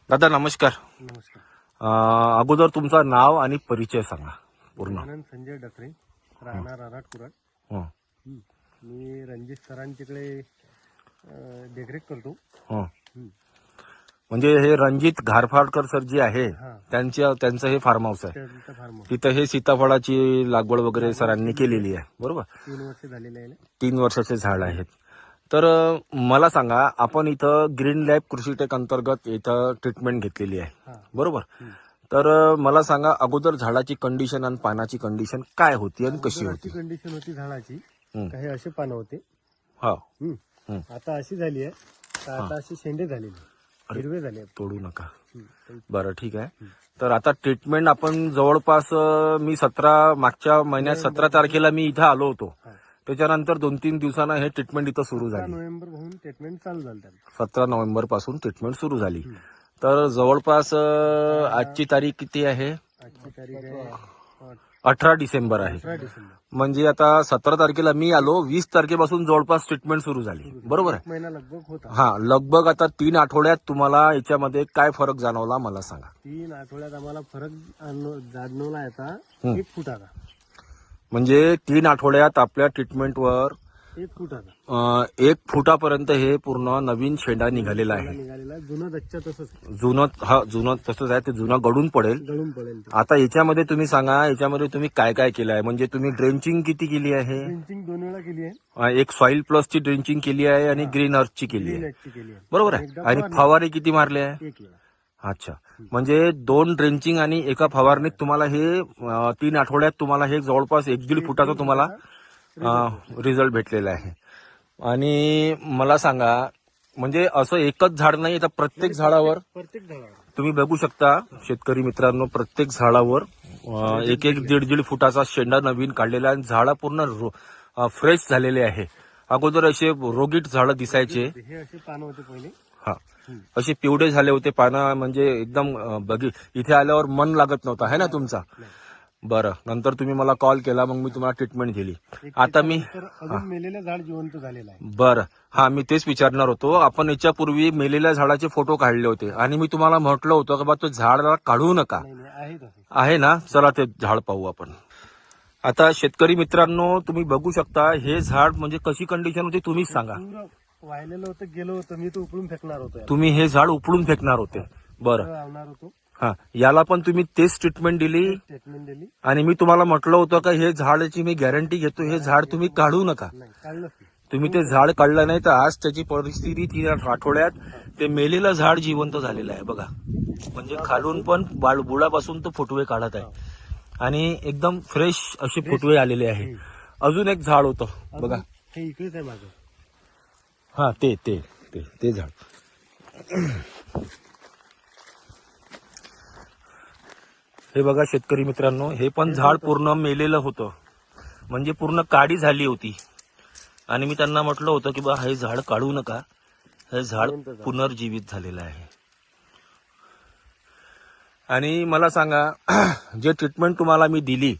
दादा नमस्कार. नमस्कार. अगोदर तुमचं नाव आणि परिचय सांगा पूर्ण. आनंद संजय डकरे, राहणार आराटकुराड. हं, मी रणजित सरांच्याकडे देखरेख करतो. हं. म्हणजे हे रणजित घारफाडकर सर जे आहे हा, त्यांचं हे फार्म हाऊस आहे. त्यांचं फार्म तिथं हे सीताफळाची लागवड वगैरे सरांनी केलेली आहे बरोबर. 3 वर्ष झालेले आहे. 3 वर्षाचे झाड आहेत. तर मला सांगा, आपण इथं ग्रीन लॅब कृषीटेक अंतर्गत इथं ट्रीटमेंट घेतलेली आहे हा. बरोबर. तर मला सांगा, अगोदर झाडाची कंडिशन आणि पानाची कंडिशन काय होती आणि कशी अगोदर होती? अशी कंडिशन होती झाडाची, हं. काही असे पानं होते. हा, हं. हं. आता अशी झाली आहे, तर आता अशी शेंडे झालेली, हिरवे झाले. तोडू नका. हं. बरं ठीक आहे. तर आता ट्रीटमेंट आपण जवळपास मी मागच्या महिन्यात 17 तारखेला मी इथं आलो होतो. हा. त्याच्यानंतर 2-3 दिवसांना हे ट्रीटमेंट इथं सुरू 17 झाली. नोव्हेंबर पासून ट्रीटमेंट चालू झाली त्यांची. 17 नोव्हेंबर पासून ट्रीटमेंट सुरू झाली. तर जवळपास आजची तारीख किती आहे? आजची तारीख आहे 18 डिसेंबर आहे. 18 डिसेंबर. म्हणजे आता 17 तारखेला मी आलो, 20 तारखेपासून जवळपास ट्रीटमेंट सुरू झाली बरोबर आहे. 1 महिना लगभग होता. हा, लगभग आता 3 आठवड्यात तुम्हाला याच्यामध्ये काय फरक जाणवला मला सांगा. 3 आठवड्यात आम्हाला फरक जाणवला आता 1 फुटाचा. म्हणजे 3 आठवड्यात आपल्या ट्रीटमेंटवर 1 फुटाचा 1 फुटापर्यंत हे पूर्ण नवीन शेंडा निघालेला आहे. निघालेला आहे. जुनं दच्चा तसंच जुनं तसंच आहे, ते जुनं गळून पडेल. गळून पडेल. आता याच्यामध्ये तुम्ही सांगा, याच्यामध्ये तुम्ही काय काय केलं आहे? म्हणजे तुम्ही ड्रेंचिंग किती केली आहे? ड्रिंचिंग 2 वेळा केली आहे. एक सॉइल प्लसची ड्रेंचिंग केली आहे आणि ग्रीन अर्थची केली आहे नेटची केली आहे. बरोबर आहे. एकदा आणि फवारे किती मारले आहे? 1 वेळा. अच्छा, म्हणजे 2 ड्रेंचिंग आणि एका फवारणीत तुम्हाला हे 3 आठवड्यात तुम्हाला हे जवळपास 1-1.5 फुटाचा तुम्हाला रिझल्ट भेटलेला आहे. आणि मला सांगा, म्हणजे असं एकच झाड नाही, तर प्रत्येक झाडावर प्रत्येक झाडावर तुम्ही बघू शकता शेतकरी मित्रांनो, प्रत्येक झाडावर 1-1, 1.5 फुटाचा शेंडा नवीन काढलेला आहे. झाडं पूर्ण फ्रेश झालेले आहे. अगोदर असे रोगीट झाडं दिसायचे. हे असे पानं होते पहिले. हा, असे पिवळे झाले होते पानं, म्हणजे एकदम इथे आल्यावर मन लागत नव्हतं आहे ना तुमचा. बरं, नंतर तुम्ही मला कॉल केला, मग मी तुम्हाला ट्रीटमेंट दिली. आता मी तर अजून मेलेलं झाड जिवंत झालेलं आहे. बरं, हा, मी तेच विचारणार होतो. आपण याच्यापूर्वी मेलेल्या झाडाचे फोटो काढले होते आणि मी तुम्हाला म्हटलं होतं की बा तो झाडाला काढू नका, नाही आहे तसे. आहे ना. चला ते झाड पाहू आपण. आता शेतकरी मित्रांनो, तुम्ही बघू शकता हे झाड म्हणजे कशी कंडिशन होती तुम्हीच सांगा. पूर्ण वाहिलेलं होतं, गेलं होतं. मी तो उकळून फेकणार होतो. तुम्ही हे झाड उपळून फेकणार होते. बरं, लावणार होतो. हा, याला पण तुम्ही तेच ट्रीटमेंट दिली ट्रीटमेंट दिली. आणि मी तुम्हाला म्हटलं होतं का हे झाडाची मी गॅरंटी घेतो, हे झाड तुम्ही काढू नका. नाही काढलंच नाही. तुम्ही ते झाड काढलं नाही, तर आज त्याची परिस्थिती 3 आठवड्यात ते मेलेलं झाड जिवंत झालेलं आहे बघा. म्हणजे खालून पण बुडापासून तो फुटवे काढत आहे आणि एकदम फ्रेश असे फुटवे आलेले आहे. अजून एक झाड होतं बघा. हे इकडेच आहे माझं. हा, ते झाड. हे बघा शेतकरी मित्रांनो, हे पण झाड पूर्ण मेलेलं होतं, म्हणजे पूर्ण काडी झाली होती. आणि मी त्यांना म्हटलं होतं की बा हे झाड काढू नका, हे झाड पुनर्जीवित झालेलं आहे. आणि मला सांगा, जे ट्रीटमेंट तुम्हाला मी दिली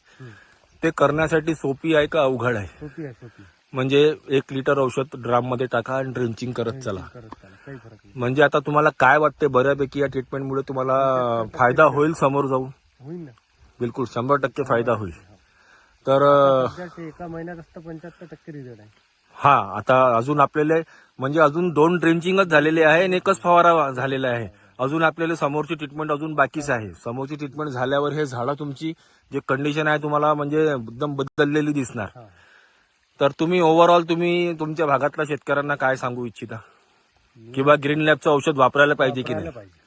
ते करण्यासाठी सोपी आहे का अवघड आहे? सोपी आहे, सोपी. म्हणजे 1 लिटर औषध ड्राम मध्ये टाका आणि ड्रेंचिंग करत चला. करत चाला, काही फरक नाही. म्हणजे आता तुम्हाला काय वाटते, बऱ्यापैकी या ट्रीटमेंटमुळे तुम्हाला फायदा होईल समोर जाऊन? होईल ना. बिलकुल 100% फायदा होईल. तर सध्याचे एका महिन्यात असतं 75% रिझल्ट आहे. हा, आता अजून आपल्याला म्हणजे अजून 2 ड्रेंचिंगच झालेले आहे आणि 1च फवारा झालेला आहे. अजून आपल्याला समोरची ट्रीटमेंट अजून बाकीच आहे. समोरची ट्रीटमेंट झाल्यावर हे झाडं तुमची जे कंडिशन आहे तुम्हाला म्हणजे एकदम बदललेली दिसणार. हा. तर तुम्ही ओव्हरऑल तुम्ही तुमच्या भागातल्या शेतकऱ्यांना काय सांगू इच्छिता, किंवा ग्रीन लॅबचं औषध वापरायला पाहिजे की नाही? वापरायला पाहिजे.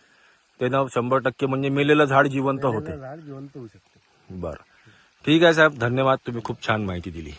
त्यानं 100% म्हणजे मेलेलं झाड जिवंत होते. झाड जिवंत होऊ शकते. बरं, ठीक आहे साहेब, धन्यवाद. तुम्ही खूप छान माहिती दिली.